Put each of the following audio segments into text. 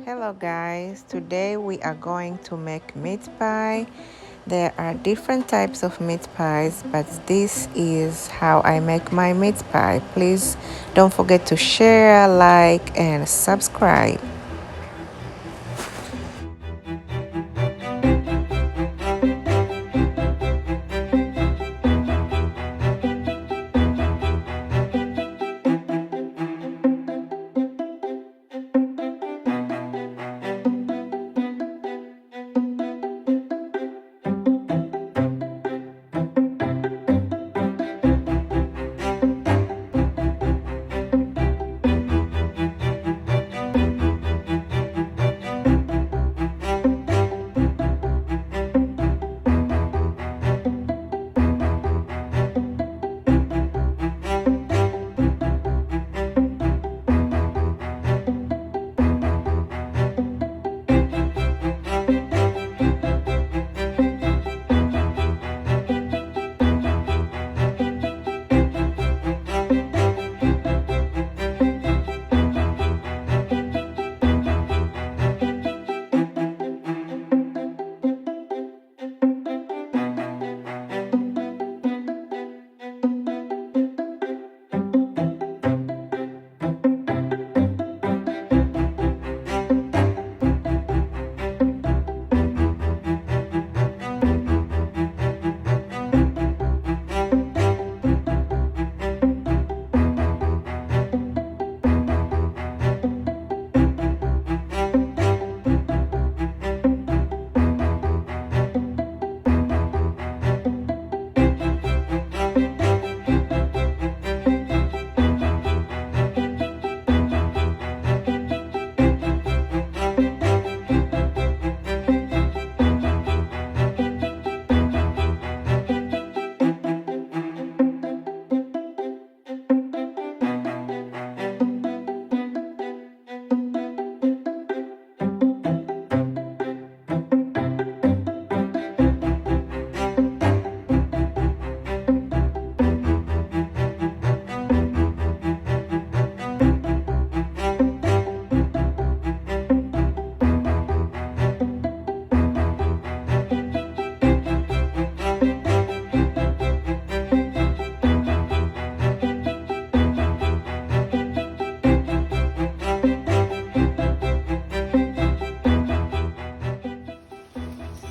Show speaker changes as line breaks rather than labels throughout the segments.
Hello guys, today we are going to make meat pie. There are different types of meat pies, but this is how I make my meat pie. Please don't forget to share, like, and subscribe.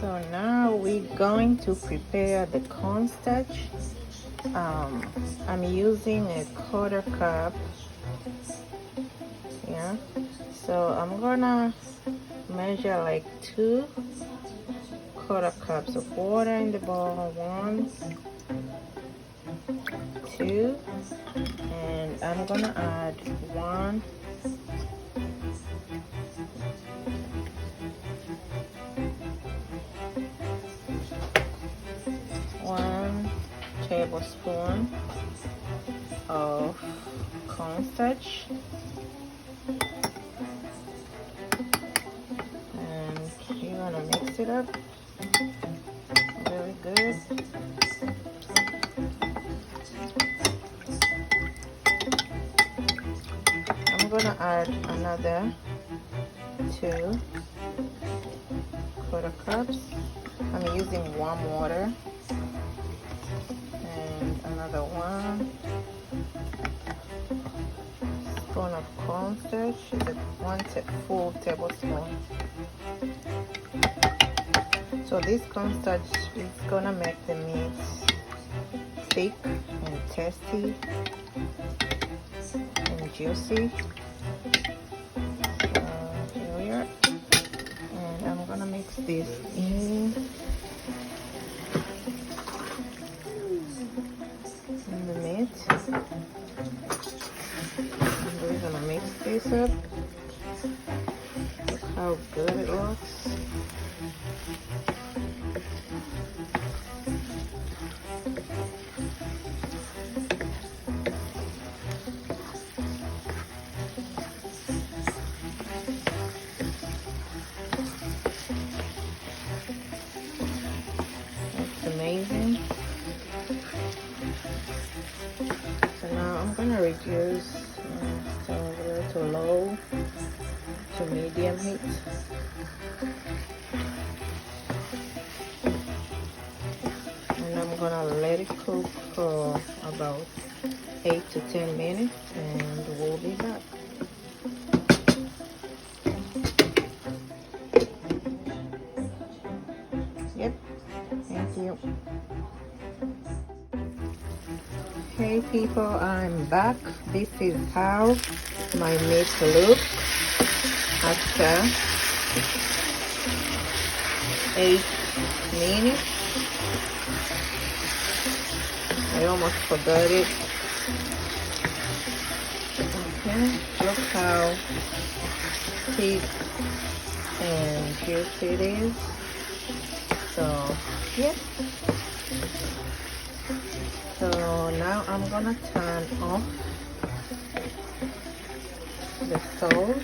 So now we're going to prepare the cornstarch. I'm using a quarter cup. Yeah, so I'm gonna measure like 2 quarter cups of water in the bowl. 1, 2, and I'm gonna add 1 tablespoon of cornstarch, and you're gonna mix it up very good. I'm gonna add another 2 quarter cups. I'm using warm water, and another 1 spoon of cornstarch, is one full tablespoon. So this cornstarch is gonna make the meat thick and tasty and juicy. So here we are, and I'm gonna mix this in the meat. And we're gonna mix this up. Look how good it looks. Amazing. So now I'm gonna reduce my stove a little to low to medium heat. And I'm gonna let it cook for about 8 to 10 minutes and we'll be back. Yep, thank you. Hey people, I'm back. This is how my meat looks after 8 minutes. I almost forgot it. Okay, look how thick and juicy it is. So, yeah. So now I'm gonna turn off the stove.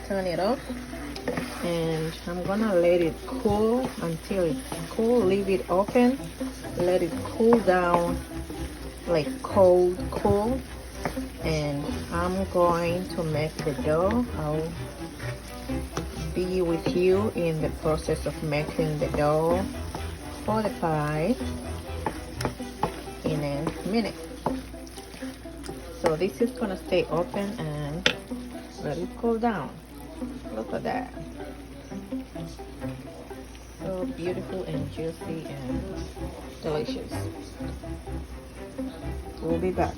Turn it off. And I'm gonna let it cool until it's cool. Leave it open, let it cool down, like cold, and I'm going to make the dough. I'll be with you in the process of making the dough for the pie in a minute. So this is gonna stay open and let it cool down. Look at that. So beautiful and juicy and delicious. We'll be back.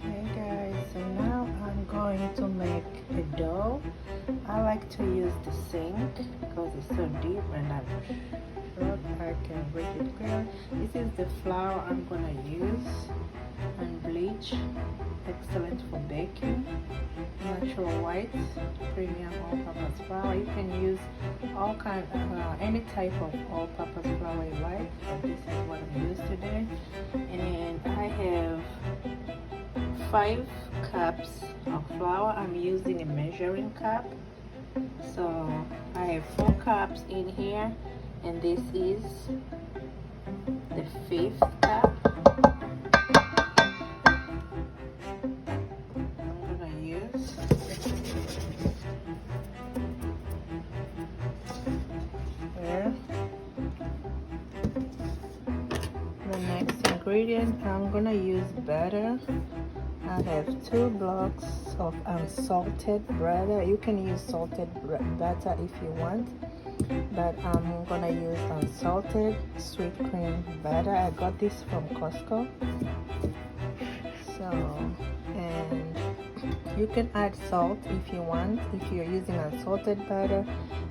Hey guys, so now I'm going to make the dough. I like to use the sink because it's so deep and I'm sure I can break it clear. This is the flour I'm gonna use, and bleach, excellent for baking. Natural white, premium all-purpose flour. You can use any type of all-purpose flour you like, but this is what I'm using today. And I have 5 cups of flour. I'm using a measuring cup. So I have 4 cups in here, and this is the 5th cup. I'm gonna use there. The next ingredient, I'm gonna use butter. I have 2 blocks of unsalted butter. You can use salted butter if you want, but I'm gonna use unsalted sweet cream butter. I got this from Costco. So, and you can add salt if you want. If you're using unsalted butter,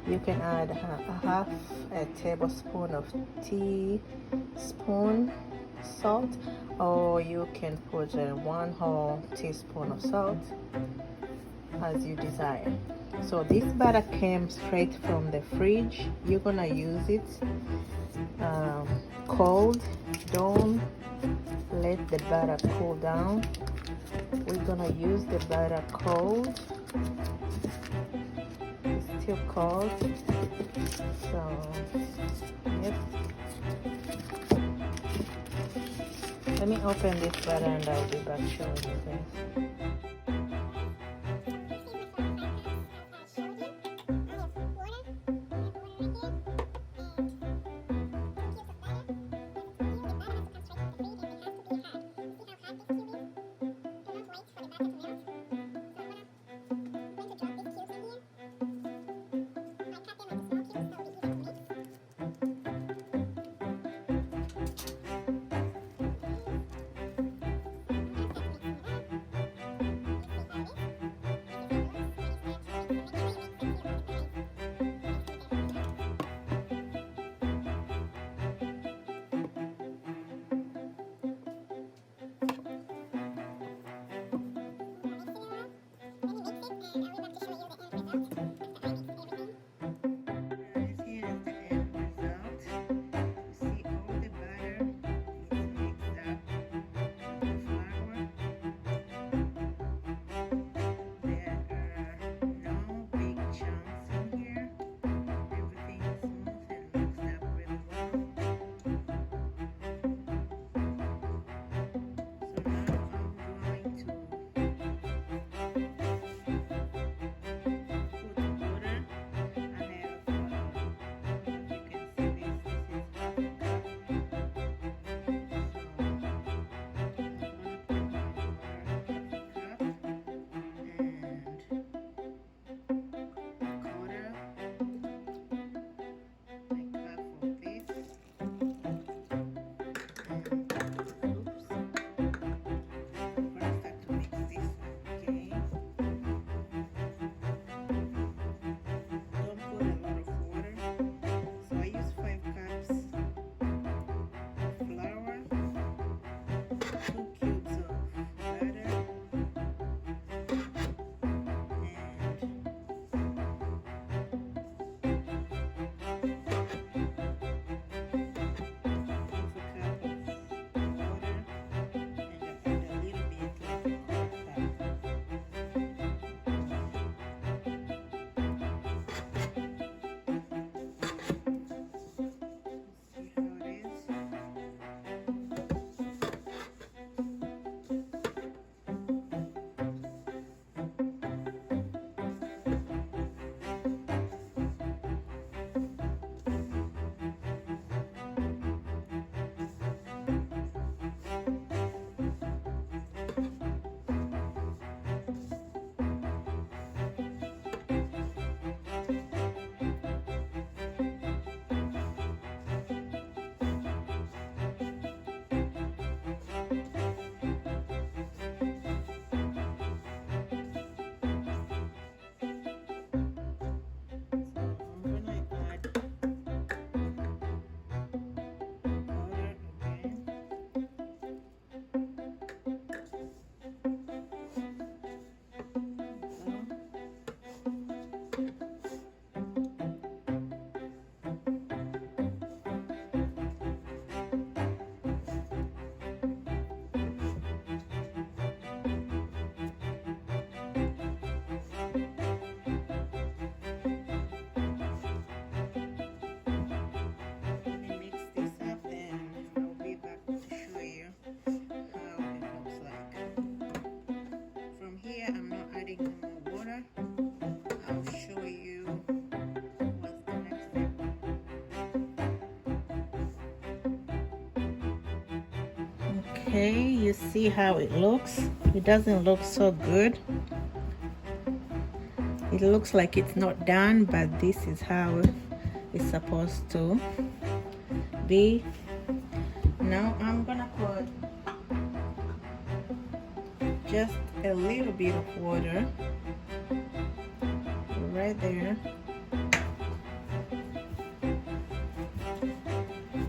you can add a half a tablespoon of teaspoon salt, or you can put 1 whole teaspoon of salt as you desire. So this butter came straight from the fridge. You're gonna use it cold. Don't let the butter cool down. We're gonna use the butter cold. It's still cold. So yep. Let me open this butter and I'll be back showing you guys. Okay, you see how it looks? It doesn't look so good. It looks like it's not done, but this is how it's supposed to be. Now I'm gonna put just a little bit of water right there,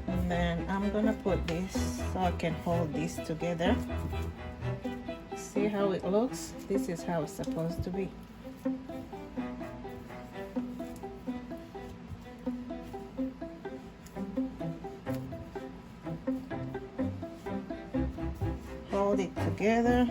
and then I'm gonna put this so I can hold this together. See how it looks? This is how it's supposed to be. Hold it together.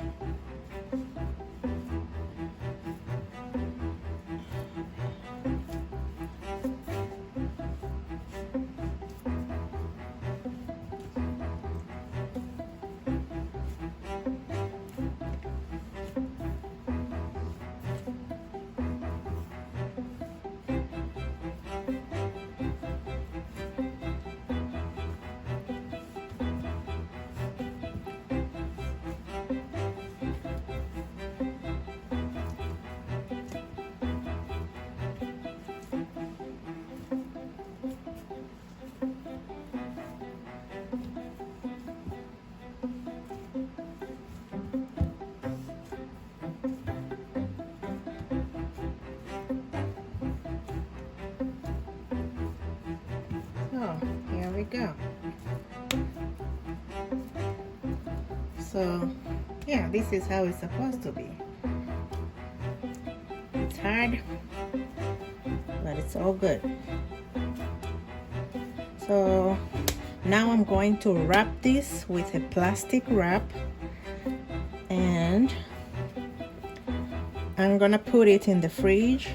Oh, here we go. So yeah, this is how it's supposed to be. It's hard, but it's all good. So now I'm going to wrap this with a plastic wrap, and I'm gonna put it in the fridge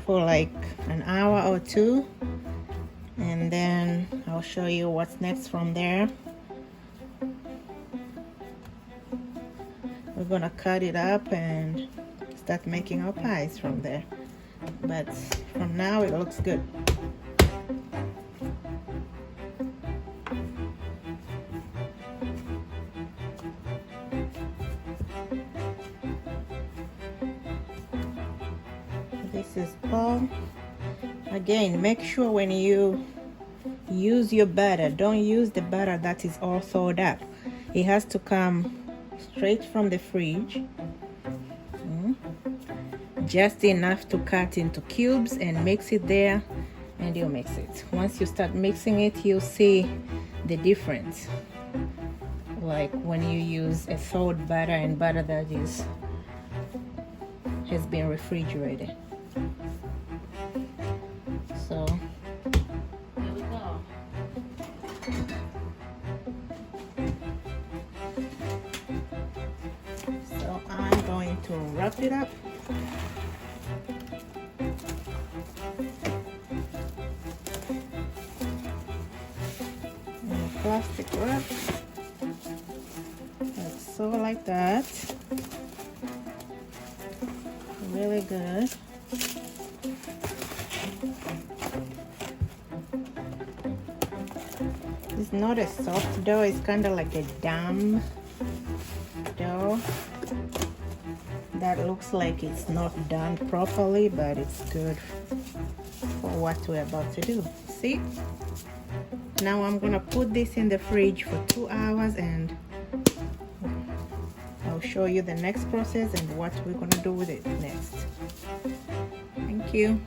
for like an hour or two, and then I'll show you what's next from there. We're gonna cut it up and start making our pies from there, but from now it looks good. This is all. Again, make sure when you use your batter, don't use the batter that is all thawed up. It has to come straight from the fridge, just enough to cut into cubes and mix it there, and you'll mix it. Once you start mixing it, you'll see the difference, like when you use a thawed batter and batter that has been refrigerated. So here we go. So I'm going to wrap it up. In a plastic wrap. Like so, like that. Really good. It's not a soft dough, it's kind of like a damp dough that looks like it's not done properly, but it's good for what we're about to do. See? Now I'm gonna put this in the fridge for 2 hours, and I'll show you the next process and what we're gonna do with it next. Thank you.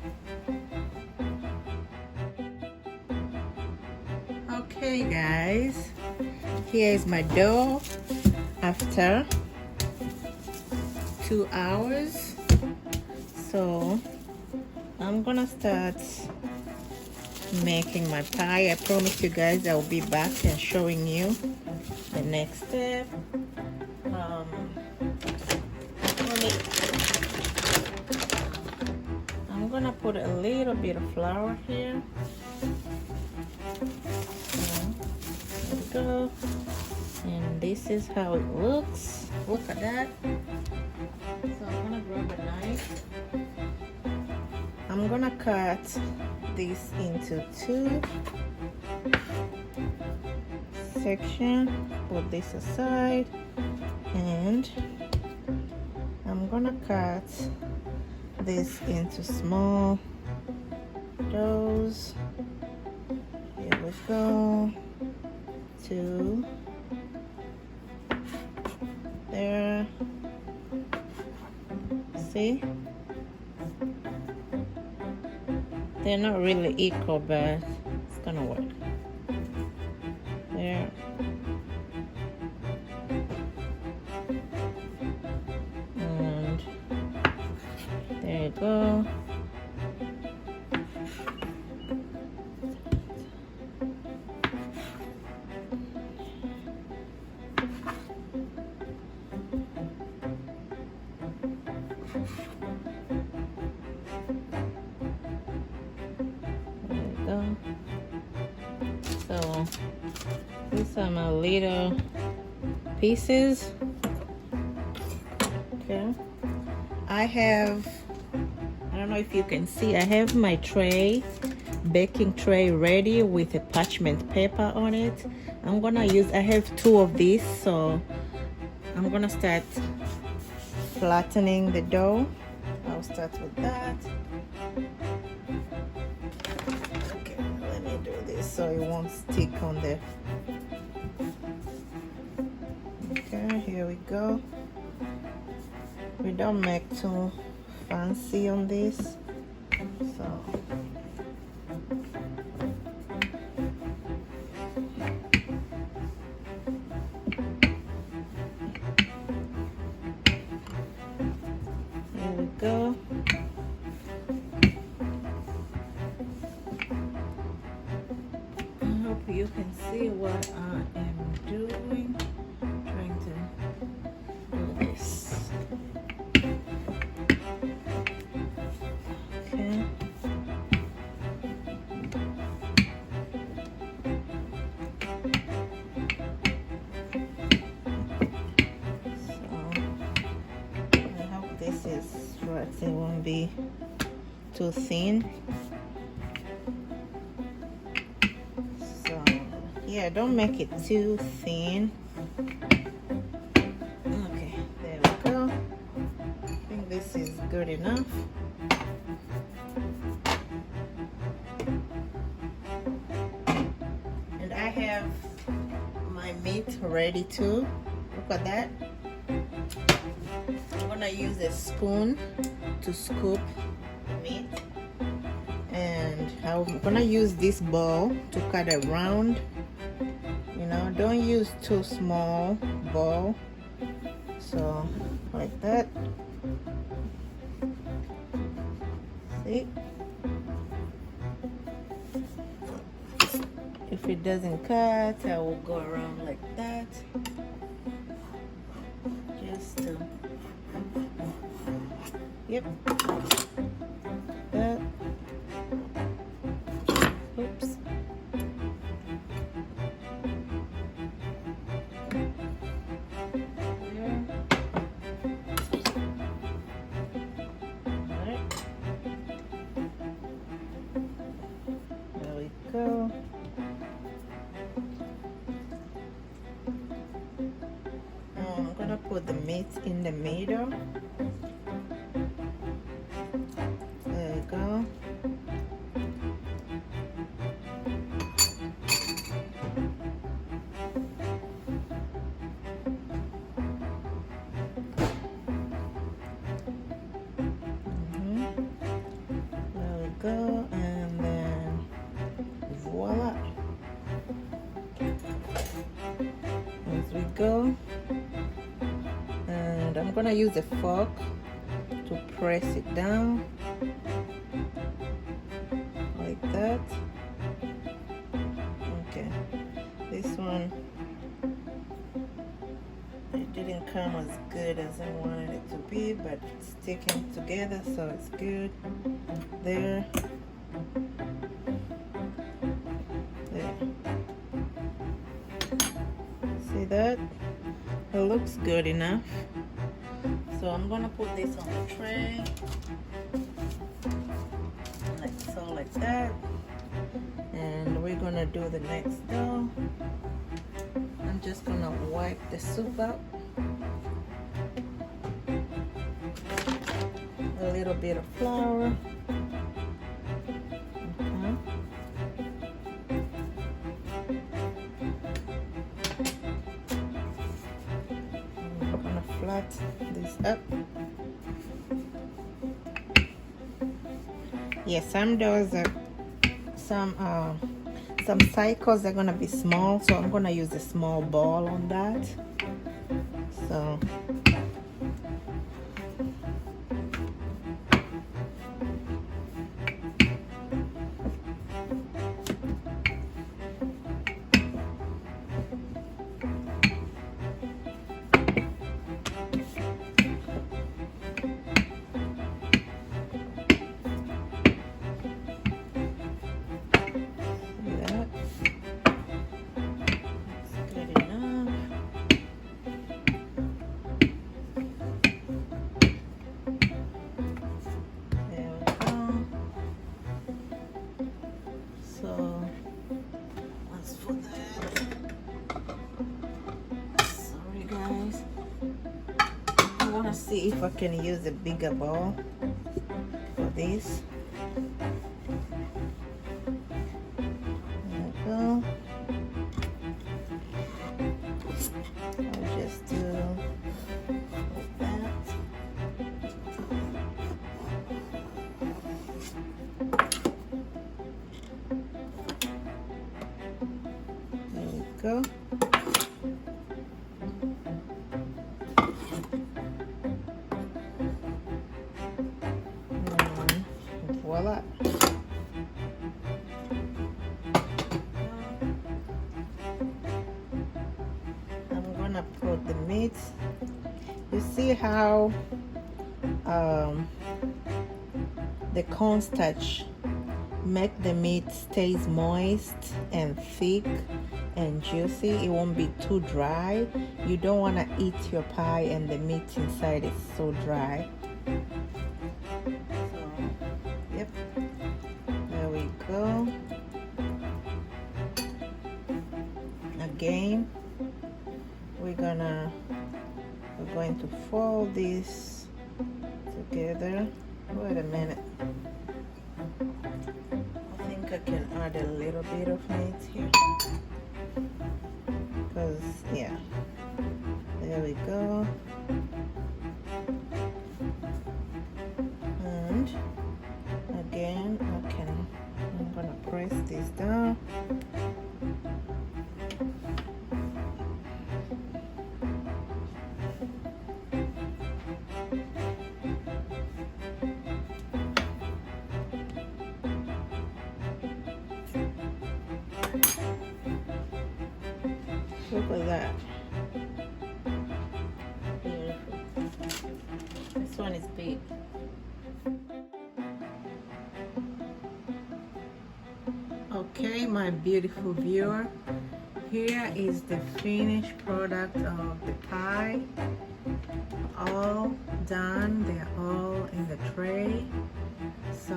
Okay guys, here is my dough after 2 hours. So I'm gonna start making my pie. I promise you guys I'll be back and showing you the next step. I'm gonna put a little bit of flour here. There we go. And this is how it looks. Look at that. So I'm gonna grab a knife. I'm gonna cut this into 2 section. Put this aside, and I'm gonna cut this into small doughs. Here we go. 2 there. See, they're not really equal, but it's gonna work. There. And there you go. So these are my little pieces. Okay, I don't know if you can see, I have my baking tray ready with a parchment paper on it. I have 2 of these, so I'm gonna start flattening the dough. I'll start with that. Let me do this so it won't stick on there. Okay, here we go. We don't make too fancy on this, so here we go. You can see what I am doing, trying to do this. Okay. So I hope this is right, it won't be too thin. Yeah, don't make it too thin. Okay, there we go. I think this is good enough. And I have my meat ready too. Look at that. I'm gonna use a spoon to scoop the meat. And I'm gonna use this bowl to cut around. Don't use too small bowl, so like that. See, if it doesn't cut, I will go around like that, just to, yep, that. Oops. Go. Now I'm gonna put the meat in the middle. There you go. There we go, and then voila. As we go, and I'm gonna use a fork to press it down like that. Okay, this one, it didn't come as good as I wanted it to be, but it's sticking together, so it's good. There. See that? It looks good enough. So I'm gonna put this on the tray, like so, like that. And we're gonna do the next dough. just gonna wipe the soup out. A little bit of flour. Okay. I'm gonna flat this up. Yeah, some cycles are gonna be small, so I'm gonna use a small ball on that. So see if I can use a bigger bowl for this. There we go. I'll just do like that. There we go. Voila. I'm gonna put the meat. You see how the cornstarch make the meat stays moist and thick and juicy. It won't be too dry. You don't want to eat your pie and the meat inside is so dry. Yep, there we go. Again, we're going to fold this together. Wait a minute. I think I can add a little bit of meat here. Because, yeah. There we go. And again, I'm gonna press this down. Look at that. Beautiful. This one is big. Okay, my beautiful viewer, here is the finished product of the pie. All done, they're all in the tray. So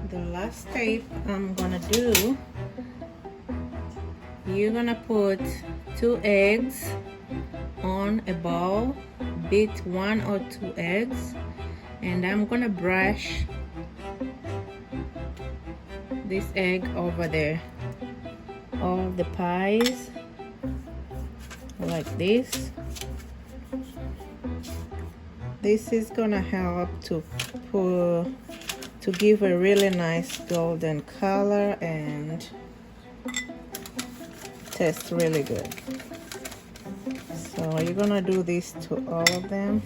the last step I'm gonna do, you're gonna put 2 eggs on a bowl, beat 1 or 2 eggs, and I'm gonna brush this egg over there, all the pies, like this. This is gonna help to give a really nice golden color and taste really good. So you're gonna do this to all of them.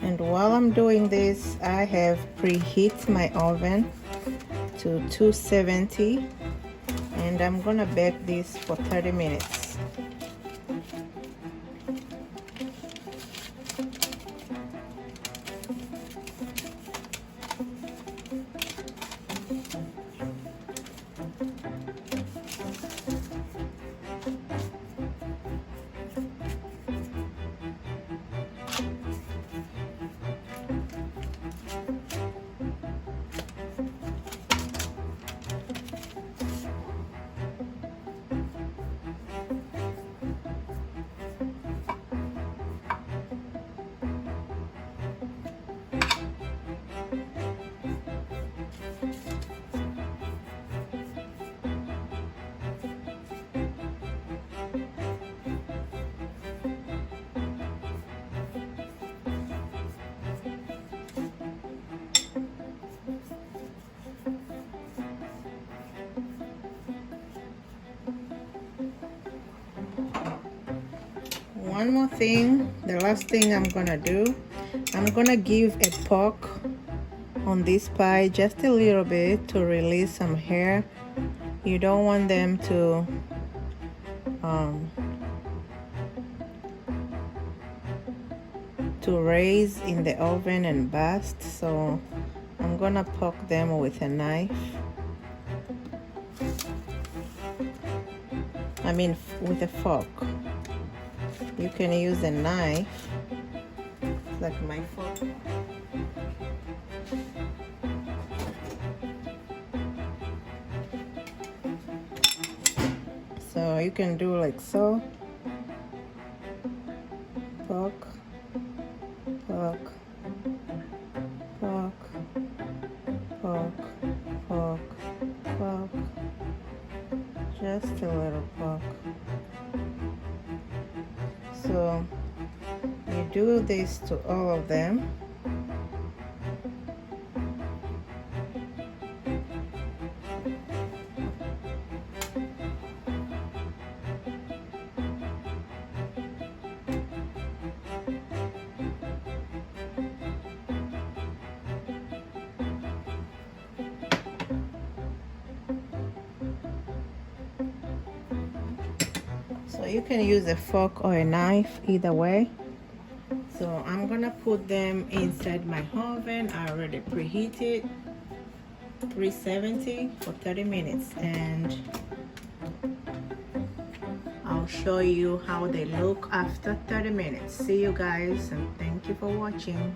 And while I'm doing this, I have preheat my oven to 270, and I'm gonna bake this for 30 minutes. one more thing, the last thing I'm gonna do, I'm gonna give a poke on this pie just a little bit to release some hair. You don't want them to raise in the oven and burst, so I'm gonna poke them with a knife. I mean with a fork. You can use a knife like my fork. So you can do like so. Poke, poke, poke, poke, poke, poke. Just a little poke. So you do this to all of them. So you can use a fork or a knife, either way. So I'm gonna put them inside my oven. I already preheated 370 for 30 minutes, and I'll show you how they look after 30 minutes. See you guys, and thank you for watching.